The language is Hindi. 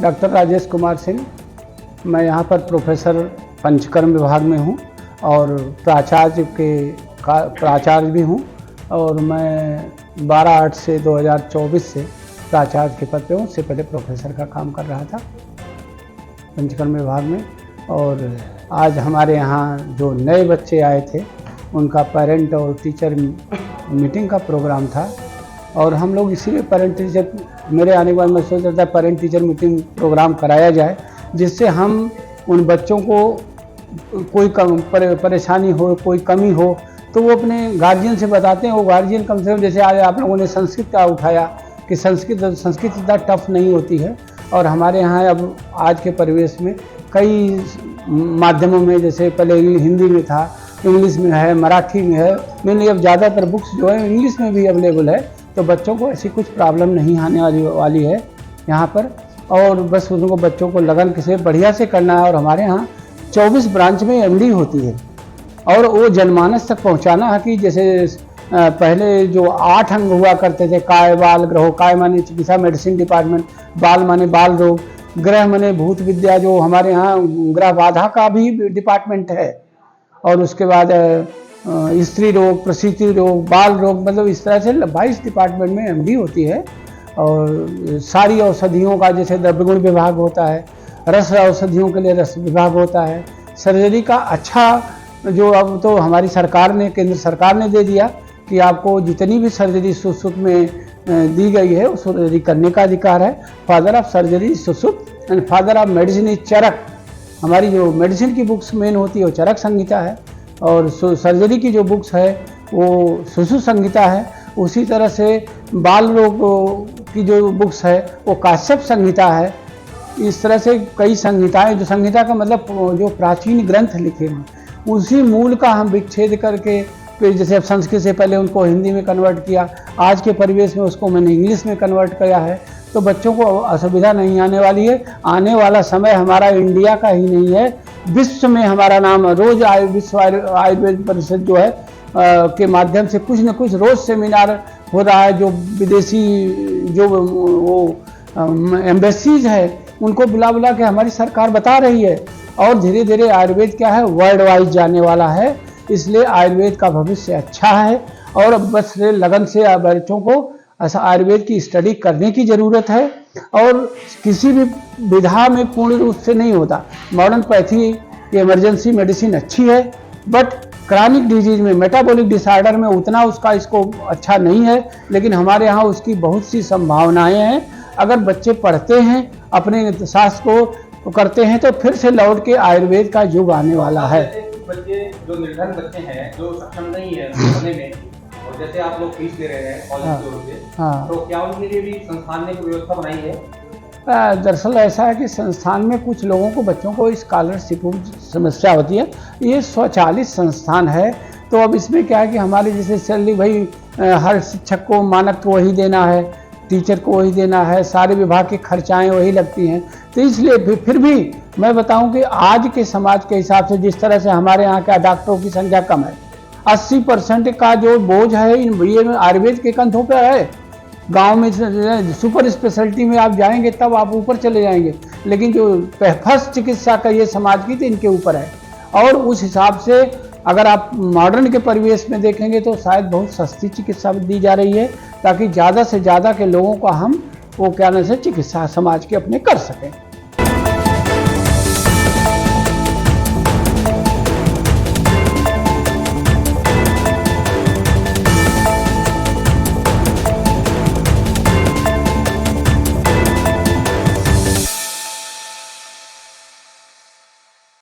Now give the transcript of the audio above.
डॉक्टर राजेश कुमार सिंह, मैं यहाँ पर प्रोफेसर पंचकर्म विभाग में हूँ और प्राचार्य भी हूँ और मैं 12/8 से 2024 से प्राचार्य के पद पे हूँ। उससे पहले प्रोफेसर का काम कर रहा था पंचकर्म विभाग में। और आज हमारे यहाँ जो नए बच्चे आए थे उनका पेरेंट और टीचर मीटिंग का प्रोग्राम था और हम लोग इसीलिए पेरेंट टीचर, मेरे आने के बाद मैं सोच रहा था पेरेंट टीचर मीटिंग प्रोग्राम कराया जाए, जिससे हम उन बच्चों को कोई परेशानी हो, कोई कमी हो तो वो अपने गार्जियन से बताते हैं। वो गार्जियन कम से कम, जैसे आज आप लोगों ने संस्कृत का उठाया कि संस्कृत इतना टफ नहीं होती है और हमारे यहाँ अब आज के परिवेश में कई माध्यमों में, जैसे पहले हिंदी में था, इंग्लिश में है, मराठी में है, मैंने अब ज़्यादातर बुक्स जो है इंग्लिश में भी अवेलेबल है, तो बच्चों को ऐसी कुछ प्रॉब्लम नहीं आने वाली है यहाँ पर। और बस उनको बच्चों को लगन से बढ़िया से करना है। और हमारे यहाँ 24 ब्रांच में एमडी होती है और वो जनमानस तक पहुँचाना है कि जैसे पहले जो 8 अंग हुआ करते थे, काय बाल ग्रह, काय माने चिकित्सा मेडिसिन डिपार्टमेंट, बाल माने बाल रोग, ग्रह माने भूत विद्या, जो हमारे यहाँ ग्रह बाधा का भी डिपार्टमेंट है। और उसके बाद स्त्री रोग, प्रसूति रोग, बाल रोग, मतलब इस तरह से 22 डिपार्टमेंट में एमडी होती है। और सारी औषधियों का जैसे द्रव्यगुण विभाग होता है, रस औषधियों के लिए रस विभाग होता है, सर्जरी का अच्छा जो अब तो हमारी सरकार ने, केंद्र सरकार ने दे दिया कि आपको जितनी भी सर्जरी सुश्रुत में दी गई है उस सर्जरी करने का अधिकार है। Father of surgery Sushruta and father of medicine is Charaka. हमारी जो मेडिसिन की बुक्स मेन होती है वो चरक संहिता है और सर्जरी की जो बुक्स है वो सुश्रुत संहिता है। उसी तरह से बाल रोग की जो बुक्स है वो काश्यप संहिता है। इस तरह से कई संहिताएं, जो संहिता का मतलब जो प्राचीन ग्रंथ लिखे हैं उसी मूल का हम विच्छेद करके, फिर जैसे अब संस्कृत से पहले उनको हिंदी में कन्वर्ट किया, आज के परिवेश में उसको मैंने इंग्लिश में कन्वर्ट किया है, तो बच्चों को असुविधा नहीं आने वाली है। आने वाला समय हमारा इंडिया का ही नहीं है, विश्व में हमारा नाम, रोज विश्व आयुर्वेद परिषद जो है के माध्यम से कुछ न कुछ रोज सेमिनार हो रहा है। जो विदेशी जो वो एम्बेसीज है उनको बुला के हमारी सरकार बता रही है और धीरे धीरे आयुर्वेद क्या है, वर्ल्ड वाइड जाने वाला है। इसलिए आयुर्वेद का भविष्य अच्छा है और बस लगन से बच्चों को आयुर्वेद की स्टडी करने की ज़रूरत है। और किसी भी विधा में पूर्ण रूप से नहीं होता। मॉडर्न पैथी, इमरजेंसी मेडिसिन अच्छी है, बट क्रॉनिक डिजीज में, मेटाबॉलिक डिसऑर्डर में उतना उसका इसको अच्छा नहीं है, लेकिन हमारे यहाँ उसकी बहुत सी संभावनाएं हैं। अगर बच्चे पढ़ते हैं, अपने शास्त्र को करते हैं, तो फिर से लौट के आयुर्वेद का युग आने वाला है। बच्चे जो निर्धन बच्चे हैं, जो सक्षम नहीं है पढ़ने में, और जैसे आप लोग फीस ले रहे हैं कॉलेज की ओर से, तो क्या उनके लिए भी संस्थान ने कोई व्यवस्था बनाई है? दरअसल ऐसा है कि संस्थान में कुछ लोगों को, बच्चों को स्कॉलरशिप समस्या होती है। ये स्वचालित संस्थान है, तो अब इसमें क्या है कि हमारे जैसे सैलरी भाई हर शिक्षक को मानक तो वही देना है, टीचर को वही देना है, सारे विभाग की खर्चाएं वही लगती हैं। तो इसलिए फिर भी मैं बताऊं कि आज के समाज के हिसाब से जिस तरह से हमारे यहाँ का डॉक्टरों की संख्या कम है, 80% का जो बोझ है इन आयुर्वेद के कंधों पर है। गांव में सुपर स्पेशलिटी में आप जाएंगे तब आप ऊपर चले जाएंगे, लेकिन जो फर्स्ट चिकित्सा का ये समाज की तो इनके ऊपर है। और उस हिसाब से अगर आप मॉडर्न के परिवेश में देखेंगे तो शायद बहुत सस्ती चिकित्सा दी जा रही है, ताकि ज़्यादा से ज़्यादा के लोगों को हम वो क्या ना से चिकित्सा समाज के अपने कर सकें।